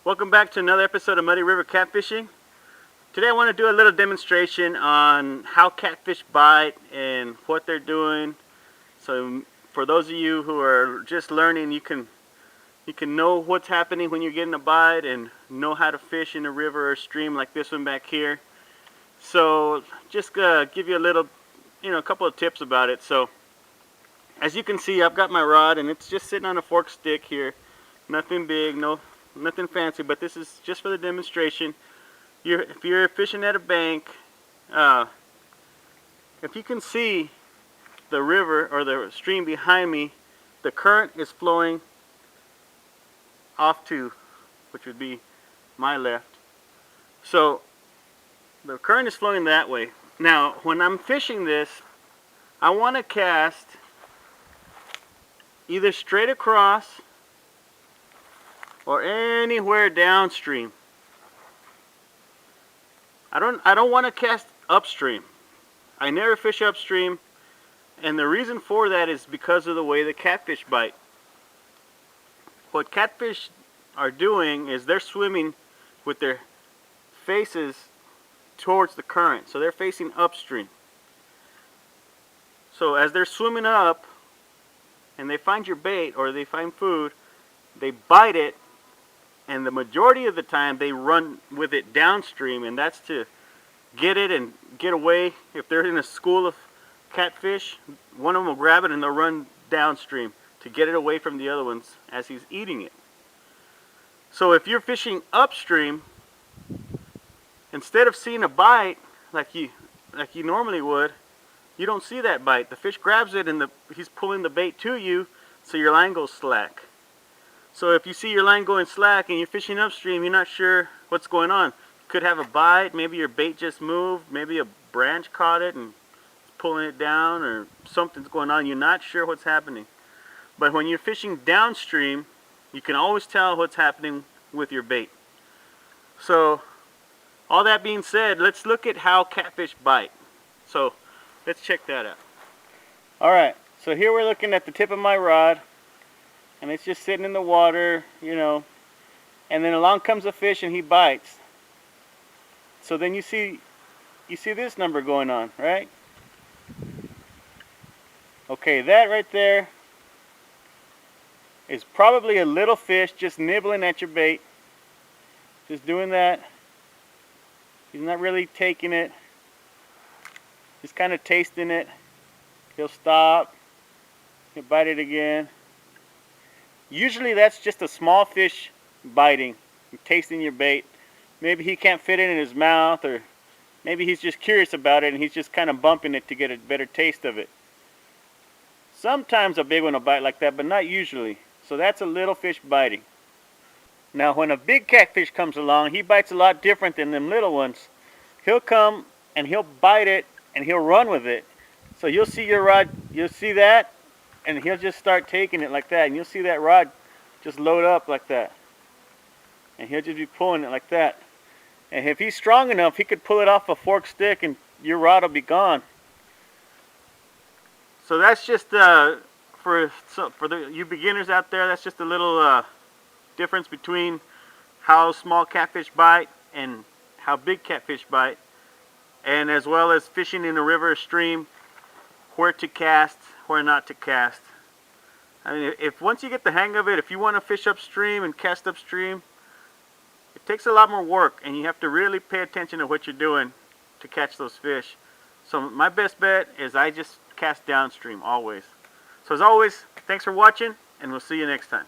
Welcome back to another episode of Muddy River Catfishing. Today I want to do a little demonstration on how catfish bite and what they're doing. So for those of you who are just learning, you can know what's happening when you're getting a bite and know how to fish in a river or stream like this one back here. So just give you a little, a couple of tips about it. So as you can see, I've got my rod and it's just sitting on a forked stick here. Nothing big, nothing fancy, but this is just for the demonstration. If you're fishing at a bank, if you can see the river or the stream behind me, the current is flowing off to, which would be my left. So the current is flowing that way. Now, when I'm fishing this, I want to cast either straight across or anywhere downstream. I don't want to cast upstream. I never fish upstream, and the reason for that is because of the way the catfish bite. What catfish are doing is they're swimming with their faces towards the current, so they're facing upstream. So as they're swimming up and they find your bait or they find food, they bite it, and the majority of the time they run with it downstream, and that's to get it and get away. If they're in a school of catfish, one of them will grab it and they'll run downstream to get it away from the other ones as he's eating it. So if you're fishing upstream, instead of seeing a bite like you normally would, you don't see that bite. The fish grabs it and he's pulling the bait to you, so your line goes slack. So if you see your line going slack and you're fishing upstream, you're not sure what's going on. You could have a bite, maybe your bait just moved, maybe a branch caught it and it's pulling it down, or something's going on. You're not sure what's happening. But when you're fishing downstream, you can always tell what's happening with your bait. So all that being said, let's look at how catfish bite. So let's check that out. Alright, so here we're looking at the tip of my rod, and it's just sitting in the water, and then along comes a fish and he bites. So then you see this number going on, right? Okay, that right there is probably a little fish just nibbling at your bait. Just doing that. He's not really taking it. Just kind of tasting it. He'll stop. He'll bite it again. Usually that's just a small fish biting and tasting your bait. Maybe he can't fit it in his mouth, or maybe he's just curious about it and he's just kind of bumping it to get a better taste of it. Sometimes a big one will bite like that, but not usually. So that's a little fish biting. Now when a big catfish comes along, he bites a lot different than them little ones. He'll come and he'll bite it and he'll run with it. So you'll see your rod, you'll see that, and he'll just start taking it like that, and you'll see that rod just load up like that, and he'll just be pulling it like that. And if he's strong enough, he could pull it off a forked stick and your rod will be gone. So that's just for you beginners out there, that's just a little difference between how small catfish bite and how big catfish bite, and as well as fishing in a river or stream, where to cast, where not to cast. I mean, if once you get the hang of it, if you want to fish upstream and cast upstream, it takes a lot more work, and you have to really pay attention to what you're doing to catch those fish. So my best bet is I just cast downstream always. So as always, thanks for watching, and we'll see you next time.